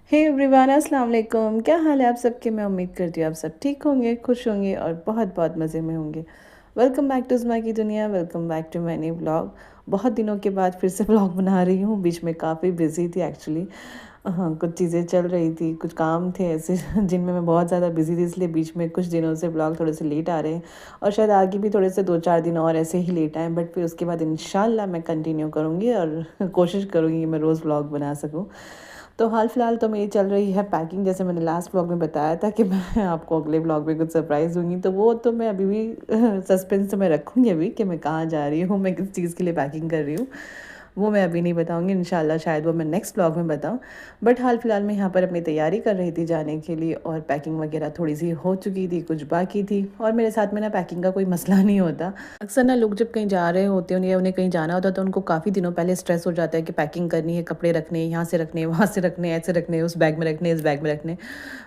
Hey everyone, अस्सलाम वालेकुम। क्या हाल है आप सबके? मैं उम्मीद करती हूँ आप सब ठीक होंगे, खुश होंगे और बहुत बहुत मज़े में होंगे। वेलकम बैक टू उस्मा की दुनिया, welcome back to my new vlog. बहुत दिनों के बाद फिर से व्लॉग बना रही हूँ। बीच में काफ़ी बिज़ी थी एक्चुअली। हाँ, कुछ चीज़ें चल रही थी, कुछ काम थे ऐसे जिनमें मैं बहुत ज़्यादा बिज़ी थी, इसलिए बीच में कुछ दिनों से व्लॉग थोड़े से लेट आ रहे हैं और शायद आगे भी थोड़े से 2-4 दिन और ऐसे ही लेट आएँ, बट फिर उसके बाद इंशाल्लाह मैं कंटिन्यू करूँगी और कोशिश करूँगी कि मैं रोज़ व्लॉग बना सकूँ। तो हाल फिलहाल तो मेरी चल रही है पैकिंग, जैसे मैंने लास्ट व्लॉग में बताया था कि मैं आपको अगले व्लॉग में कुछ सरप्राइज़ दूँगी, तो वो तो मैं अभी भी सस्पेंस तो मैं रखूँगी अभी कि मैं कहाँ जा रही हूँ, मैं किस चीज़ के लिए पैकिंग कर रही हूँ। वो मैं अभी नहीं बताऊँगी, इंशाल्लाह शायद वो मैं नेक्स्ट व्लॉग में बताऊँ। बट हाल फिलहाल मैं यहाँ पर अपनी तैयारी कर रही थी जाने के लिए और पैकिंग वगैरह थोड़ी-सी हो चुकी थी, कुछ बाकी थी और मेरे साथ में ना पैकिंग का कोई मसला नहीं होता। अक्सर ना लोग जब कहीं जा रहे होते हैं या उन्हें कहीं जाना होता है तो उनको काफ़ी दिनों पहले स्ट्रेस हो जाता है कि पैकिंग करनी है, कपड़े रखने हैं, यहाँ से रखने हैं, वहाँ से रखने हैं, ऐसे रखने हैं, उस बैग में रखने हैं, इस बैग में रखने हैं।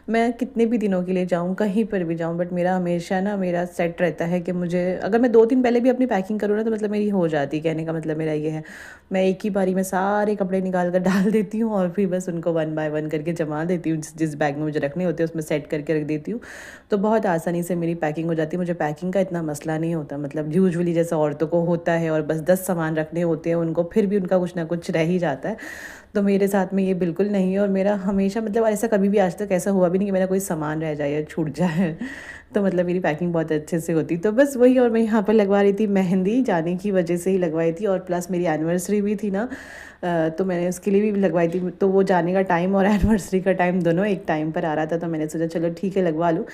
मैं कितने भी दिनों के लिए जाऊँ, कहीं पर भी जाऊँ, बट मेरा हमेशा ना मेरा सेट रहता है कि मुझे अगर मैं 2 दिन पहले भी अपनी पैकिंग करूँ ना तो मतलब मेरी हो जाती है, कहने का मतलब मेरा ये है। मैं एक ही बारी में सारे कपड़े निकाल कर डाल देती हूँ और फिर बस उनको वन बाय वन करके जमा देती हूँ, जिस जिस बैग में मुझे रखने होते हैं उसमें सेट करके रख देती हूँ। तो बहुत आसानी से मेरी पैकिंग हो जाती है, मुझे पैकिंग का इतना मसला नहीं होता। मतलब यूजुअली जैसे औरतों को होता है और बस 10 सामान रखने होते हैं उनको, फिर भी उनका कुछ ना कुछ रह ही जाता है। तो मेरे साथ में ये बिल्कुल नहीं है और मेरा हमेशा मतलब ऐसा कभी भी आज तक ऐसा हुआ भी नहीं कि मेरा कोई सामान रह जाए या छूट जाए। तो मतलब मेरी पैकिंग बहुत अच्छे से होती। तो बस वही, और मैं यहाँ पर लगवा रही थी मेहंदी, जाने की वजह से ही लगवाई थी और प्लस मेरी एनिवर्सरी भी थी ना, तो मैंने उसके लिए भी लगवाई थी। तो वो जाने का टाइम और एनिवर्सरी का टाइम दोनों एक टाइम पर आ रहा था, तो मैंने सोचा चलो ठीक है लगवा लूँ।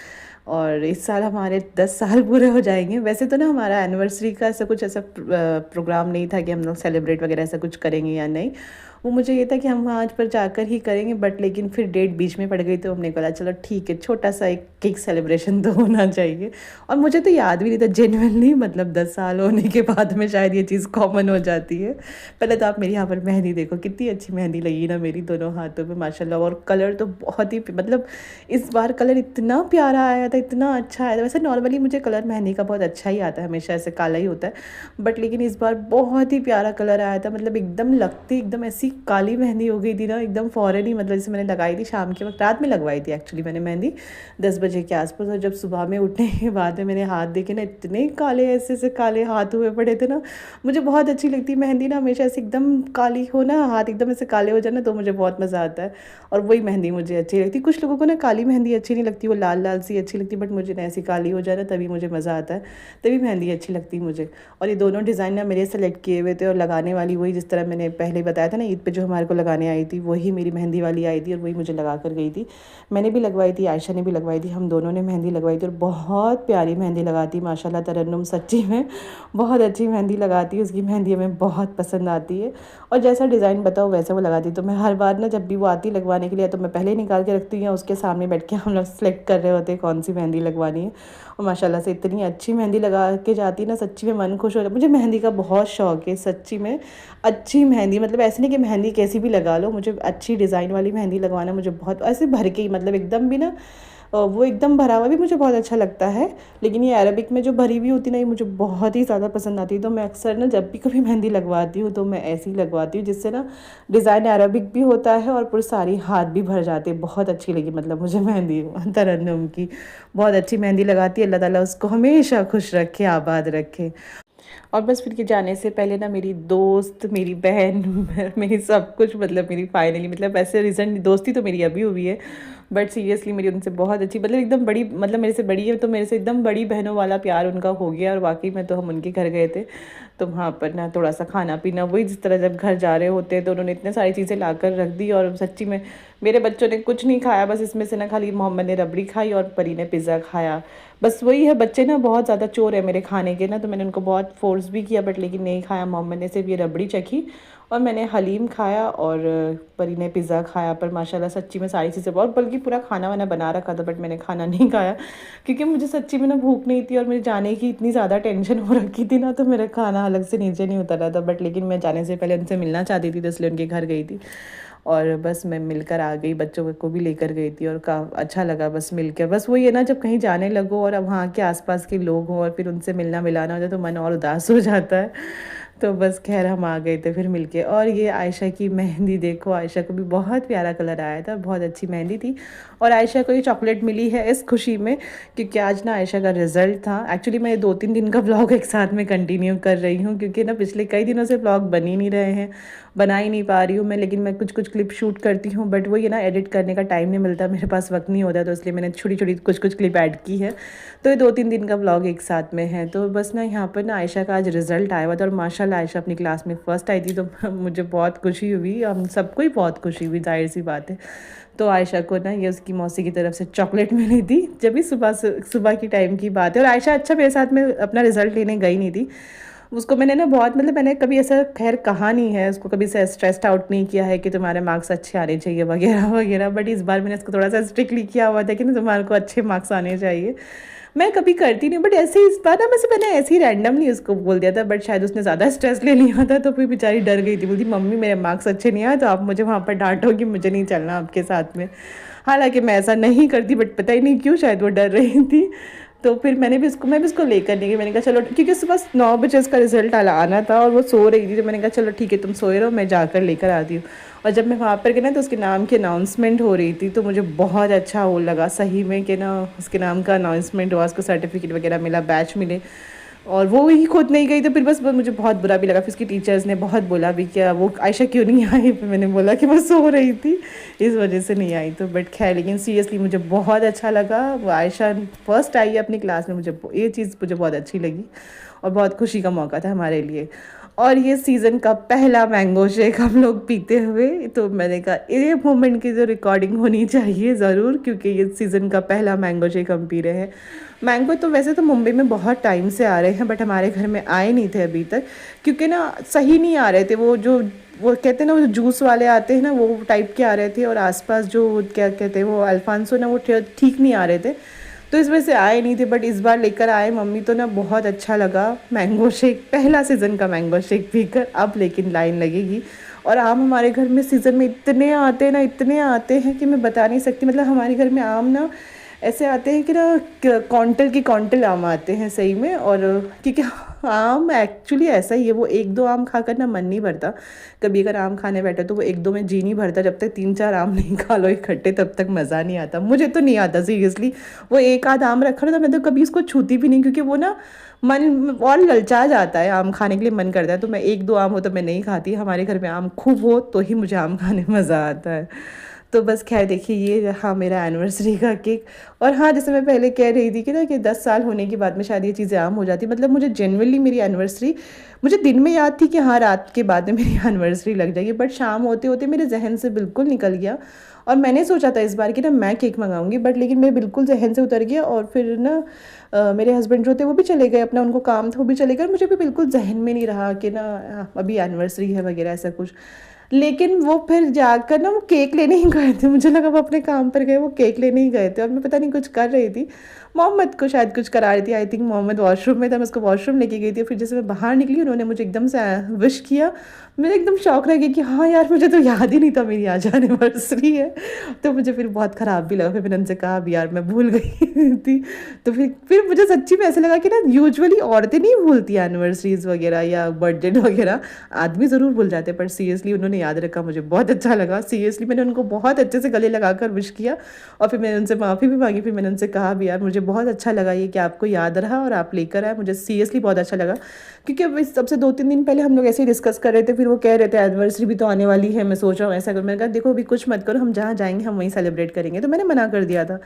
और इस साल हमारे 10 साल पूरे हो जाएंगे। वैसे तो ना हमारा एनिवर्सरी का ऐसा कुछ ऐसा प्रोग्राम नहीं था कि हम लोग सेलिब्रेट वगैरह ऐसा कुछ करेंगे या नहीं। वो मुझे ये था कि हम वहाँ पर जाकर ही करेंगे, बट लेकिन फिर डेट बीच में पड़ गई तो हमने बोला चलो ठीक है, छोटा सा एक केक सेलिब्रेशन तो होना चाहिए। और मुझे तो याद भी नहीं था जेन्युइनली, मतलब 10 साल होने के बाद में शायद ये चीज़ कॉमन हो जाती है। पहले तो आप मेरी यहाँ पर मेहंदी देखो, कितनी अच्छी मेहंदी लगी ना मेरी दोनों हाथों पे माशाल्लाह। और कलर तो बहुत ही मतलब इस बार कलर इतना प्यारा आया था, इतना अच्छा आया था। वैसे नॉर्मली मुझे कलर मेहंदी का बहुत अच्छा ही आता है, हमेशा ऐसे काला ही होता है, बट लेकिन इस बार बहुत ही प्यारा कलर आया था। मतलब एकदम लगती एकदम ऐसी काली मेहंदी हो गई थी ना, एकदम फ़ौरन ही, मतलब जैसे मैंने लगाई थी शाम के वक्त, रात में लगवाई थी एक्चुअली मैंने मेहंदी 10 बजे के आसपास, और जब सुबह में उठने के बाद में मैंने हाथ देखे ना, इतने काले ऐसे ऐसे काले हाथ हुए पड़े थे ना। मुझे बहुत अच्छी लगती है मेहंदी ना, हमेशा ऐसे एकदम काली हो ना, हाथ एकदम ऐसे काले हो जाए ना, तो मुझे बहुत मज़ा आता है और वही मेहंदी मुझे अच्छी लगती है। कुछ लोगों को ना काली मेहंदी अच्छी नहीं लगती, वो लाल लाल सी अच्छी लगती, बट मुझे ना ऐसी काली हो जाए ना तभी मुझे मज़ा आता है, तभी मेहंदी अच्छी लगती है मुझे। और ये दोनों डिज़ाइन ना मेरे सेलेक्ट किए हुए थे और लगाने वाली वही, जिस तरह मैंने पहले बताया था ना ईद पे जो हमारे को लगाने आई थी, वही मेरी मेहंदी वाली आई थी और वही मुझे लगा कर गई थी। मैंने भी लगवाई थी, आयशा ने भी लगवाई थी, हम दोनों ने मेहंदी लगवाई थी और बहुत प्यारी मेहंदी लगाती माशाल्लाह। तरन्नुम सच्ची में बहुत अच्छी मेहंदी लगाती है, उसकी मेहंदी हमें बहुत पसंद आती है और जैसा डिज़ाइन बताओ वैसा वो लगाती। तो मैं हर बार ना जब भी वो आती लगवाने के लिए, तो मैं पहले ही निकाल के रखती हूँ या उसके सामने बैठ के हम लोग सेलेक्ट कर रहे होते हैं कौन सी मेहंदी लगवानी है। और माशाल्लाह से इतनी अच्छी मेहंदी लगा के जाती है ना, सच्ची में मन खुश हो जाता है। मुझे मेहंदी का बहुत शौक है सच्ची में। अच्छी मेहंदी, मतलब ऐसे नहीं कि मेहंदी कैसी भी लगा लो, मुझे अच्छी डिज़ाइन वाली मेहंदी लगवाना मुझे बहुत ऐसे भर के ही, मतलब एकदम भी ना वो एकदम भरा हुआ भी मुझे बहुत अच्छा लगता है। लेकिन ये अरबिक में जो भरी हुई होती है ना, ये मुझे बहुत ही ज़्यादा पसंद आती है। तो मैं अक्सर ना जब भी कभी मेहंदी लगवाती हूँ तो मैं ऐसी ही लगवाती हूँ, जिससे ना डिज़ाइन अरबिक भी होता है और पूरे सारी हाथ भी भर जाते हैं। बहुत अच्छी लगी मतलब मुझे मेहंदी तरन्नुम की, बहुत अच्छी मेहंदी लगाती है। अल्लाह ताला उसको हमेशा खुश रखे, आबाद रखे। और बस फिर के जाने से पहले ना मेरी दोस्त, मेरी बहन मेरी सब कुछ, मतलब मेरी फाइनली, मतलब ऐसे रिसेंट दोस्ती तो मेरी अभी हुई है, बट सीरियसली मेरी उनसे बहुत अच्छी, मतलब एकदम बड़ी, मतलब मेरे से बड़ी है तो मेरे से एकदम बड़ी बहनों वाला प्यार उनका हो गया। और वाकई में तो हम उनके घर गए थे, तो वहाँ पर ना थोड़ा सा खाना पीना वही, जिस तरह जब घर जा रहे होते हैं तो उन्होंने इतने सारी चीज़ें ला कर रख दी और सच्ची में मेरे बच्चों ने कुछ नहीं खाया, बस इसमें से ना खाली मोहम्मद ने रबड़ी खाई और परी ने पिज़्ज़ा खाया। बस वही है, बच्चे ना बहुत ज़्यादा चोर है मेरे खाने के ना, तो मैंने उनको बहुत फोर्स भी किया, बट लेकिन नहीं खाया। मोहम्मद ने सिर्फ ये रबड़ी चखी और मैंने हलीम खाया और परी ने पिज़्ज़ा खाया। पर माशाल्लाह सच्ची में सारी चीज़ें बहुत, बल्कि पूरा खाना वाना बना रखा था, बट मैंने खाना नहीं खाया क्योंकि मुझे सच्ची में ना भूख नहीं थी और मेरे जाने की इतनी ज़्यादा टेंशन हो रखी थी ना, तो मेरा खाना अलग से नीचे नहीं उतर रहा था। बट लेकिन मैं जाने से पहले उनसे मिलना चाहती थी, तो इसलिए उनके घर गई थी और बस मैं मिलकर आ गई, बच्चों को भी लेकर गई थी और का अच्छा लगा बस मिलकर। बस वही है ना, जब कहीं जाने लगो और अब वहाँ के आसपास के लोग हों और फिर उनसे मिलना मिलाना हो जाए तो मन और उदास हो जाता है। तो बस खैर हम आ गए थे फिर मिलके। और ये आयशा की मेहंदी देखो, आयशा को भी बहुत प्यारा कलर आया था, बहुत अच्छी मेहंदी थी। और आयशा को ये चॉकलेट मिली है इस खुशी में क्योंकि आज ना आयशा का रिज़ल्ट था। एक्चुअली मैं 2-3 दिन का व्लॉग एक साथ में कंटिन्यू कर रही हूँ क्योंकि ना पिछले कई दिनों से व्लॉग बन ही नहीं रहे हैं, बना ही नहीं पा रही हूँ मैं। लेकिन मैं कुछ कुछ क्लिप शूट करती हूँ, बट वो ये ना एडिट करने का टाइम नहीं मिलता, मेरे पास वक्त नहीं होता, तो इसलिए मैंने छोटी छोटी कुछ कुछ क्लिप ऐड की है। तो ये 2-3 दिन का व्लॉग एक साथ में है। तो बस ना यहाँ पर ना आयशा का आज रिज़ल्ट आया हुआ था और माशाल्लाह आयशा अपनी क्लास में फ़र्स्ट आई थी, तो मुझे बहुत खुशी हुई, हम सबको ही बहुत खुशी हुई, जाहिर सी बात है। तो आयशा को ना ये उसकी मौसी की तरफ से चॉकलेट मिली थी, जब भी सुबह की टाइम की बात है। और आयशा अच्छा मेरे साथ में अपना रिज़ल्ट लेने गई नहीं थी, उसको मैंने ना बहुत मतलब मैंने कभी ऐसा खैर कहा नहीं है, उसको कभी से स्ट्रेस्ड आउट नहीं किया है कि तुम्हारे मार्क्स अच्छे आने चाहिए वगैरह वगैरह। बट इस बार मैंने उसको थोड़ा सा स्ट्रिक्टली किया हुआ था कि ना तुम्हारे को अच्छे मार्क्स आने चाहिए। मैं कभी करती नहीं, बट ऐसे ही इस बार ना मैंने ऐसे ही रैंडमली उसको बोल दिया था, बट शायद उसने ज़्यादा स्ट्रेस ले लिया था, तो फिर बेचारी डर गई थी, बोलती मम्मी मेरे मार्क्स अच्छे नहीं आए तो आप मुझे वहाँ पर डांटोगी, मुझे नहीं चलना आपके साथ में। हालांकि मैं ऐसा नहीं करती, बट पता ही नहीं क्यों शायद वो डर रही थी। तो फिर मैं भी उसको लेकर नहीं गई, मैंने कहा चलो, क्योंकि सुबह 9 बजे उसका रिजल्ट आना था और वो सो रही थी, तो मैंने कहा चलो ठीक है तुम सोए रहो, मैं जाकर लेकर आती हूँ। और जब मैं वहाँ पर गई ना तो उसके नाम की अनाउंसमेंट हो रही थी, तो मुझे बहुत अच्छा वो लगा सही में कि ना उसके नाम का अनाउंसमेंट हुआ, उसको सर्टिफिकेट वगैरह मिला, बैच मिले। और वो ही खुद नहीं गई, तो फिर बस मुझे बहुत बुरा भी लगा, फिर उसकी टीचर्स ने बहुत बोला भी क्या वो आयशा क्यों नहीं आई, फिर मैंने बोला कि वो सो रही थी इस वजह से नहीं आई। तो बट खैर लेकिन सीरियसली मुझे बहुत अच्छा लगा, वो आयशा फर्स्ट आई है अपनी क्लास में, मुझे ये चीज़ मुझे बहुत अच्छी लगी और बहुत खुशी का मौका था हमारे लिए। और ये सीज़न का पहला मैंगो शेक हम लोग पीते हुए, तो मैंने कहा ये मोमेंट की जो रिकॉर्डिंग होनी चाहिए ज़रूर, क्योंकि ये सीज़न का पहला मैंगो शेक हम पी रहे हैं। मैंगो तो वैसे तो मुंबई में बहुत टाइम से आ रहे हैं, बट हमारे घर में आए नहीं थे अभी तक, क्योंकि ना सही नहीं आ रहे थे, वो कहते हैं ना वो जूस वाले आते हैं ना वो टाइप के आ रहे थे, और आसपास जो क्या कहते हैं वो अल्फांसो ना वो ठीक नहीं आ रहे थे, तो इस वजह से आए नहीं थे। बट इस बार लेकर आए मम्मी, तो ना बहुत अच्छा लगा मैंगो शेक, पहला सीज़न का मैंगो शेक पीकर। अब लेकिन लाइन लगेगी। और आम हमारे घर में सीज़न में इतने आते हैं ना, इतने आते हैं कि मैं बता नहीं सकती, मतलब हमारे घर में आम ना ऐसे आते हैं कि ना क्वांटल की क्वांटल आम आते हैं सही में। और क्योंकि आम एक्चुअली ऐसा ही है, वो 1-2 आम खाकर ना मन नहीं भरता, कभी अगर आम खाने बैठे तो वो 1-2 में जी नहीं भरता, जब तक 3-4 आम नहीं खा लो इकट्ठे तब तक मज़ा नहीं आता, मुझे तो नहीं आता सीरियसली। वो एक आध आम रखा था मैं तो कभी उसको छूती भी नहीं, क्योंकि वो ना मन और ललचा जाता है, आम खाने के लिए मन करता है, तो मैं 1-2 आम हो तो मैं नहीं खाती, हमारे घर में आम खूब हो तो ही मुझे आम खाने में मज़ा आता है। तो बस खैर देखिए ये रहा मेरा एनिवर्सरी का केक। और हाँ, जैसे मैं पहले कह रही थी कि ना कि 10 साल होने के बाद में शायद ये चीज़ें आम हो जाती, मतलब मुझे जेनुअनली मेरी एनिवर्सरी मुझे दिन में याद थी कि हाँ रात के बाद में मेरी एनिवर्सरी लग जाएगी, बट शाम होते होते मेरे जहन से बिल्कुल निकल गया। और मैंने सोचा था इस बार कि ना मैं केक मंगाऊंगी, बट लेकिन मेरे बिल्कुल जहन से उतर गया। और फिर ना मेरे हस्बैंड जो थे वो भी चले गए, अपना उनको काम था वो भी चले गए, मुझे भी बिल्कुल जहन में नहीं रहा कि ना अभी एनिवर्सरी है वगैरह ऐसा कुछ। लेकिन वो फिर जाकर ना वो केक लेने ही गए थे, मुझे लगा वो अपने काम पर गए, वो केक लेने ही गए थे, और मैं पता नहीं कुछ कर रही थी, मोहम्मद को शायद कुछ करा रही थी, आई थिंक मोहम्मद वॉशरूम में था, मैं उसको वॉशरूम लेके गई थी। फिर जैसे मैं बाहर निकली उन्होंने मुझे एकदम से विश किया, मेरे एकदम शौक रह गया कि हाँ यार मुझे तो याद ही नहीं था मेरी आज एनिवर्सरी है। तो मुझे फिर बहुत ख़राब भी लगा, फिर मैंने उनसे कहा अब यार मैं भूल गई थी। तो फिर मुझे सच्ची में ऐसे लगा कि ना यूजुअली औरतें नहीं भूलती एनिवर्सरीज वगैरह या बर्थडे वगैरह, आदमी ज़रूर भूल जाते हैं, पर सीरियसली उन्होंने याद रखा, मुझे बहुत अच्छा लगा। सीरियसली मैंने उनको बहुत अच्छे से गले लगाकर विश किया और फिर मैंने उनसे माफ़ी भी मांगी। फिर मैंने उनसे कहा भी यार मुझे बहुत अच्छा लगा ये कि आपको याद रहा और आप लेकर आए, मुझे सीरियसली बहुत अच्छा लगा। क्योंकि अब सबसे 2-3 दिन पहले हम लोग ऐसे ही डिस्कस कर रहे थे, फिर वो कह रहे थे एनिवर्सरी भी तो आने वाली है, मैं सोच रहा हूँ ऐसा करूँ। मैंने कहा देखो अभी कुछ मत करो, हम जहाँ जाएंगे हम वहीं सेलिब्रेट करेंगे, तो मैंने मना कर दिया था।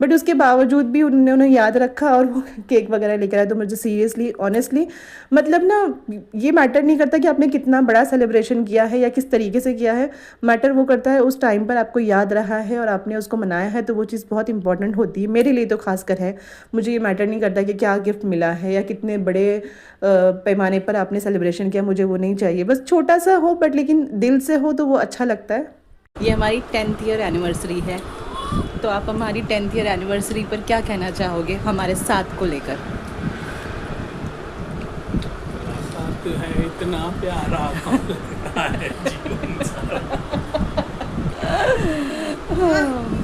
बट उसके बावजूद भी उन्होंने याद रखा और वो केक वगैरह लेकर आए, तो मुझे सीरियसली ऑनेस्टली मतलब ना ये मैटर नहीं करता कि आपने कितना बड़ा सेलिब्रेशन किया है या किस तरीके से किया है, मैटर वो करता है उस टाइम पर आपको याद रहा है और आपने उसको मनाया है, तो वो चीज़ बहुत इंपॉर्टेंट होती है मेरे लिए तो खासकर है। मुझे ये मैटर नहीं करता कि क्या गिफ्ट मिला है या कितने बड़े पैमाने पर आपने सेलिब्रेशन किया, मुझे वो नहीं चाहिए, बस छोटा सा हो बट लेकिन दिल से हो तो वो अच्छा लगता है। ये हमारी 10th ईयर एनिवर्सरी है, तो आप हमारी 10th ईयर एनिवर्सरी पर क्या कहना चाहोगे हमारे साथ को लेकर? साथ है इतना प्यारा है जीवन सारा।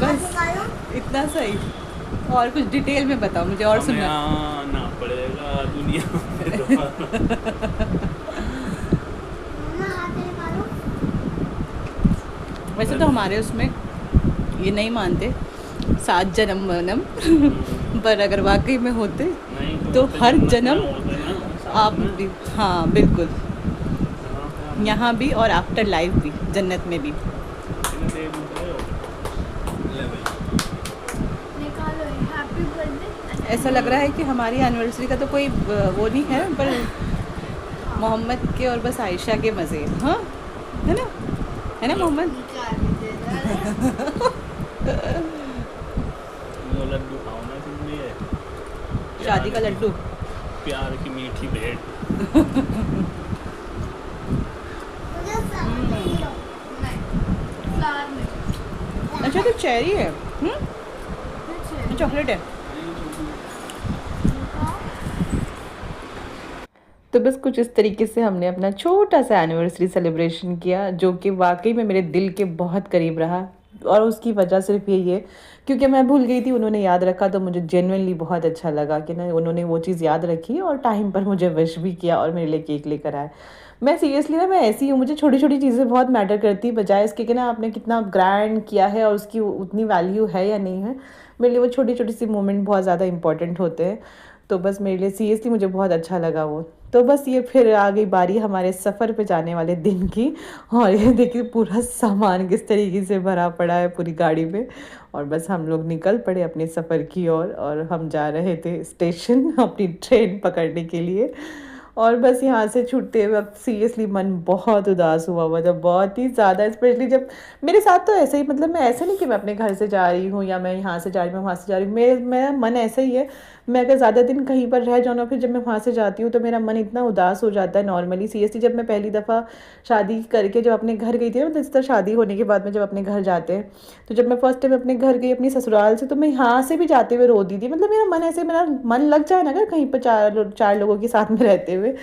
बस इतना सही, और कुछ डिटेल में बताओ मुझे और सुनना आना पड़ेगा दुनिया में वैसे तो हमारे उसमें ये नहीं मानते 7 जन्म वनम पर अगर वाकई में होते नहीं तो होते हर जन्नत में जन्म होते ना, साथ आप में। भी, हाँ बिल्कुल, यहाँ पे हम यहाँ भी और आफ्टर लाइफ भी, जन्नत में भी। इन्हें दे दूँ तो ले भाई। निकालो हैप्पी बर्थडे। ऐसा लग रहा है कि हमारी एनिवर्सरी का तो कोई वो नहीं है, पर मोहम्मद के और बस आयशा के मज़े, हाँ है ना, है ना मोहम्मद? वो लड्डू खाओ ना, इसलिए शादी का लड्डू। प्यार की मीठी भेंट। मुझे सामने ही लो। नहीं, फ्लावर में। अच्छा तो चेरी है, अच्छा, चॉकलेट है। तो बस कुछ इस तरीके से हमने अपना छोटा सा एनिवर्सरी सेलिब्रेशन किया, जो कि वाकई में मेरे दिल के बहुत करीब रहा। और उसकी वजह सिर्फ यही है क्योंकि मैं भूल गई थी, उन्होंने याद रखा, तो मुझे जेन्युइनली बहुत अच्छा लगा कि ना उन्होंने वो चीज़ याद रखी और टाइम पर मुझे विश भी किया और मेरे लिए केक लेकर आए। मैं सीरियसली ना, मैं ऐसी हूँ, मुझे छोटी छोटी चीज़ें बहुत मैटर करती है, बजाय इसके कि ना आपने कितना ग्रैंड किया है और उसकी उतनी वैल्यू है या नहीं है। मेरे लिए वो छोटी छोटी सी मोमेंट बहुत ज़्यादा इंपॉर्टेंट होते हैं। तो बस मेरे लिए सीरियसली मुझे बहुत अच्छा लगा वो। तो बस ये फिर आ गई बारी हमारे सफ़र पे जाने वाले दिन की। और ये देखिए पूरा सामान किस तरीके से भरा पड़ा है पूरी गाड़ी में। और बस हम लोग निकल पड़े अपने सफ़र की ओर, और हम जा रहे थे स्टेशन अपनी ट्रेन पकड़ने के लिए। और बस यहाँ से छूटते वक्त सीरियसली मन बहुत उदास हुआ था, बहुत ही ज़्यादा, स्पेशली जब मेरे साथ तो ऐसे ही, मतलब मैं ऐसे नहीं कि मैं अपने घर से जा रही हूँ या मैं यहाँ से जा रही हूँ, वहाँ से जा रही हूँ, मेरा मन ऐसा ही है। मैं अगर ज़्यादा दिन कहीं पर रह जाऊँ ना, फिर जब मैं वहाँ से जाती हूँ तो मेरा मन इतना उदास हो जाता है नॉर्मली। सीरियसली जब मैं पहली दफ़ा शादी करके जब अपने घर गई थी ना, मतलब इस तरह शादी होने के बाद में जब अपने घर जाते हैं, तो जब मैं फर्स्ट टाइम अपने घर गई अपनी ससुराल से, तो मैं यहाँ से भी जाते हुए रो दी थी। मतलब मेरा मन ऐसे, मेरा मन लग जाए ना अगर कहीं पर चार लोगों के साथ में रहते हुए,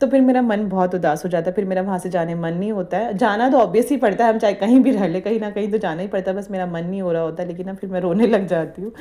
तो फिर मेरा मन बहुत उदास हो जाता है, फिर मेरा वहाँ से जाने मन नहीं होता है। जाना तो ऑब्वियस ही पड़ता है, हम चाहे कहीं भी रह ले, कहीं ना कहीं तो जाना ही पड़ता है, बस मेरा मन नहीं हो रहा होता, लेकिन ना फिर मैं रोने लग जाती हूँ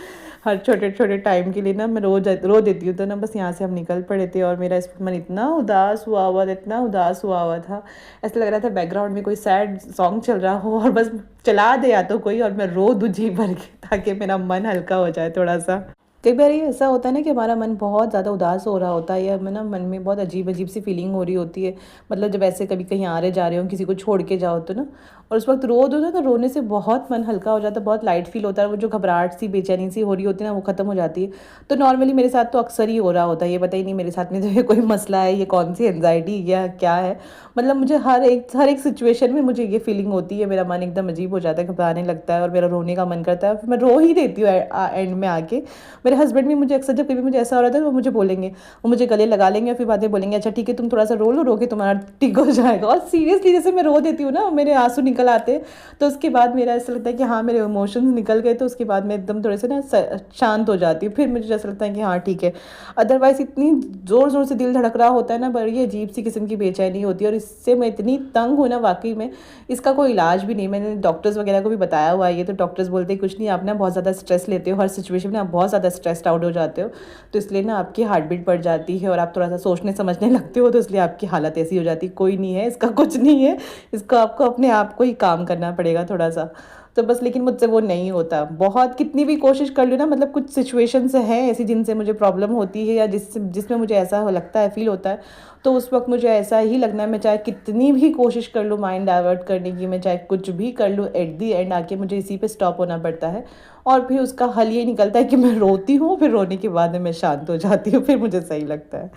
हर छोटे छोटे टाइम के लिए ना, मैं रो देती हूँ। तो ना बस यहाँ से हम निकल पड़े थे और मेरा इस मन इतना उदास हुआ हुआ था, इतना उदास हुआ हुआ था, ऐसा लग रहा था बैकग्राउंड में कोई सैड सॉन्ग चल रहा हो और बस चला दे या तो कोई, और मैं रो दूँ जी भर के, ताकि मेरा मन हल्का हो जाए थोड़ा सा। कई बार ये ऐसा होता है ना कि हमारा मन बहुत ज़्यादा उदास हो रहा होता है, या ना मन में बहुत अजीब अजीब सी फीलिंग हो रही होती है। मतलब जब ऐसे कभी कहीं आ रहे जा रहे हो, किसी को छोड़ के जाओ तो ना, और उस वक्त रो दो ना, तो रोने से बहुत मन हल्का हो जाता है, बहुत लाइट फील होता है, वो जो घबराहट सी बेचैनी सी हो रही होती है ना, वो ख़त्म हो जाती है। तो नॉर्मली मेरे साथ तो अक्सर ही हो रहा होता है, ये पता ही नहीं मेरे साथ में तो ये कोई मसला है, ये कौन सी एनजाइटी या क्या है। मतलब मुझे हर एक सिचुएशन में मुझे ये फीलिंग होती है, मेरा मन एकदम अजीब हो जाता है, घबराने लगता है और मेरा रोने का मन करता है, फिर मैं रो ही देती हूँ एंड में आके। मेरे हस्बैंड भी मुझे अक्सर जब कभी मुझे ऐसा हो रहा था तो वो मुझे बोलेंगे, वो मुझे गले लगा लेंगे और फिर बाद में बोलेंगे अच्छा ठीक है तुम थोड़ा सा रो के तुम्हारा ठीक हो जाएगा। और सीरियसली जैसे मैं रो देती हूँ ना, मेरे आंसू निकल आते हैं, तो उसके बाद मेरा ऐसा लगता है कि हाँ मेरे इमोशंस निकल गए, तो उसके बाद मैं एकदम थोड़े से ना शांत हो जाती हूँ, फिर मुझे ऐसा लगता है कि हाँ ठीक है। अदरवाइज़ इतनी ज़ोर ज़ोर से दिल धड़क रहा होता है ना, बड़ी अजीब सी किस्म की बेचैनी होती है, और इससे मैं इतनी तंग हूँ ना वाकई में, इसका कोई इलाज भी नहीं। मैंने डॉक्टर्स वगैरह को भी बताया हुआ है ये, तो डॉक्टर्स बोलते हैं कुछ नहीं, आप ना बहुत ज़्यादा स्ट्रेस लेते हो, हर सिचुएशन में आप बहुत ज़्यादा स्ट्रेस्ड आउट हो जाते हो, तो इसलिए ना आपकी हार्ट बीट बढ़ जाती है और आप थोड़ा सा सोचने समझने लगते हो, तो इसलिए आपकी हालत ऐसी हो जाती है। कोई नहीं है, इसका कुछ नहीं है, इसका आपको अपने आप को ही काम करना पड़ेगा थोड़ा सा। तो बस लेकिन मुझसे वो नहीं होता, बहुत कितनी भी कोशिश कर लूँ ना, मतलब कुछ सिचुएशंस हैं ऐसी जिनसे मुझे प्रॉब्लम होती है, या जिसमें मुझे ऐसा लगता है, फील होता है, तो उस वक्त मुझे ऐसा ही लगना है, मैं चाहे कितनी भी कोशिश कर लूँ माइंड डाइवर्ट करने की, मैं चाहे कुछ भी कर लूँ, एट दी एंड आके मुझे इसी पे स्टॉप होना पड़ता है। और फिर उसका हल ये निकलता है कि मैं रोती हूँ, फिर रोने के बाद में मैं शांत हो जाती हूँ, फिर मुझे सही लगता है।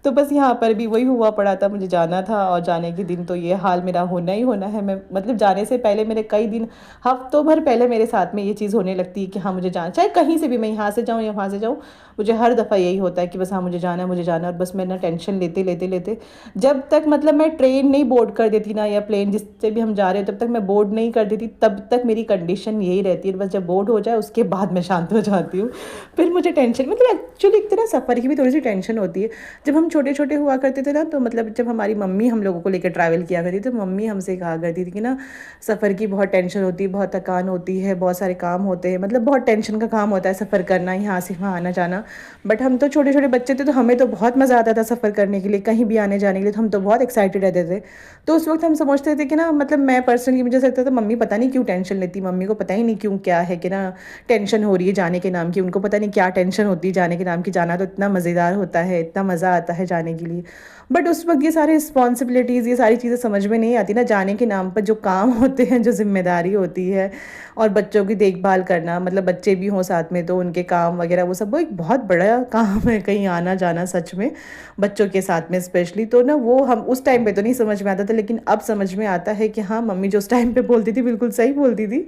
तो बस यहाँ पर भी वही हुआ पड़ा था, मुझे जाना था और जाने के दिन तो ये हाल मेरा होना ही होना है। मैं मतलब जाने से पहले मेरे कई दिन, हफ्तों भर पहले मेरे साथ में ये चीज़ होने लगती है कि हाँ मुझे जाना, चाहे कहीं से भी, मैं यहाँ से जाऊँ या वहाँ से जाऊँ, मुझे हर दफ़ा यही होता है कि बस हाँ मुझे जाना है, मुझे जाना है। और बस मैं ना टेंशन लेते लेते लेते जब तक मतलब मैं ट्रेन नहीं बोर्ड कर देती ना, या प्लेन जिससे भी हम जा रहे हो तब तक मैं बोर्ड नहीं कर देती, तब तक मेरी कंडीशन यही रहती है। बस जब बोर्ड हो जाए उसके बाद मैं शांत हो जाती हूँ, फिर मुझे टेंशन, मतलब एक्चुअली एक तरह सफ़र की भी थोड़ी सी टेंशन होती है। जब हम छोटे छोटे हुआ करते थे ना, तो मतलब जब हमारी मम्मी हम लोगों को लेकर ट्रैवल किया करती थी, तो मम्मी हमसे कहा करती थी कि ना सफ़र की बहुत टेंशन होती है, बहुत थकान होती है, बहुत सारे काम होते हैं, मतलब बहुत टेंशन का काम होता है सफ़र करना, यहाँ से वहाँ आना जाना। बट हम तो छोटे छोटे बच्चे थे, तो हमें तो बहुत मज़ा आता था सफ़र करने के लिए, कहीं भी आने जाने के लिए, तो हम तो बहुत एक्साइटेड रहते थे। तो उस वक्त हम समझते थे कि ना, मतलब मैं पर्सनली मुझे ऐसा लगता था मम्मी पता नहीं क्यों टेंशन लेती, मम्मी को पता ही नहीं क्यों क्या है कि ना टेंशन हो रही है जाने के नाम की, उनको पता नहीं क्या टेंशन होती है जाने के नाम की। जाना तो इतना मज़ेदार होता है, इतना मज़ा आता है जाने के लिए। बट उस वक्त ये सारी रिस्पॉन्सिबिलिटीज़, ये सारी चीज़ें समझ में नहीं आती ना, जाने के नाम पर जो काम होते हैं, जो जिम्मेदारी होती है, और बच्चों की देखभाल करना, मतलब बच्चे भी हों साथ में तो उनके काम वगैरह वो सब, वो एक बहुत बड़ा काम है कहीं आना जाना, सच में बच्चों के साथ में स्पेशली। तो ना वो हम उस टाइम पे तो नहीं समझ में आता था, लेकिन अब समझ में आता है कि हाँ, मम्मी जो उस टाइम पे बोलती थी बिल्कुल सही बोलती थी।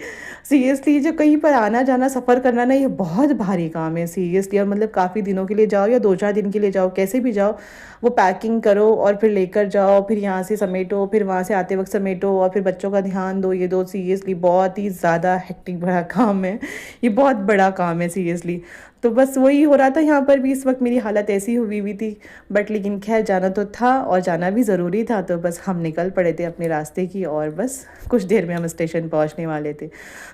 सीरियसली जो कहीं पर आना जाना सफ़र करना ना, ये बहुत भारी काम है सीरियसली। और मतलब काफ़ी दिनों के लिए जाओ या 2-4 दिन के लिए जाओ, कैसे भी जाओ, वो पैकिंग करो और फिर लेकर जाओ, फिर यहाँ से समेटो, फिर वहाँ से आते वक्त समेटो, और फिर बच्चों का ध्यान दो, ये दो। सीरियसली बहुत ही ज़्यादा हेक्टिक बड़ा काम है, ये बहुत बड़ा काम है सीरियसली। तो बस वही हो रहा था यहाँ पर भी, इस वक्त मेरी हालत ऐसी हुई हुई थी। बट लेकिन खैर जाना तो था, और जाना भी ज़रूरी था, तो बस हम निकल पड़े थे अपने रास्ते की, और बस कुछ देर में हम स्टेशन पहुँचने वाले थे।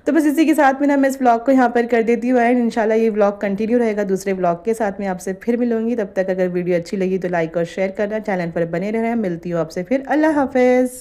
तो बस इसी के साथ में ना मैं इस व्लॉग को यहाँ पर कर देती हूँ एंड। इंशाल्लाह ये व्लॉग कंटिन्यू रहेगा दूसरे व्लॉग के साथ में, आपसे फिर मिलूंगी। तब तक अगर वीडियो अच्छी लगी तो लाइक और शेयर करना, चैनल पर बने रहना। मिलती हूँ आपसे फिर, अल्लाह हाफिज़।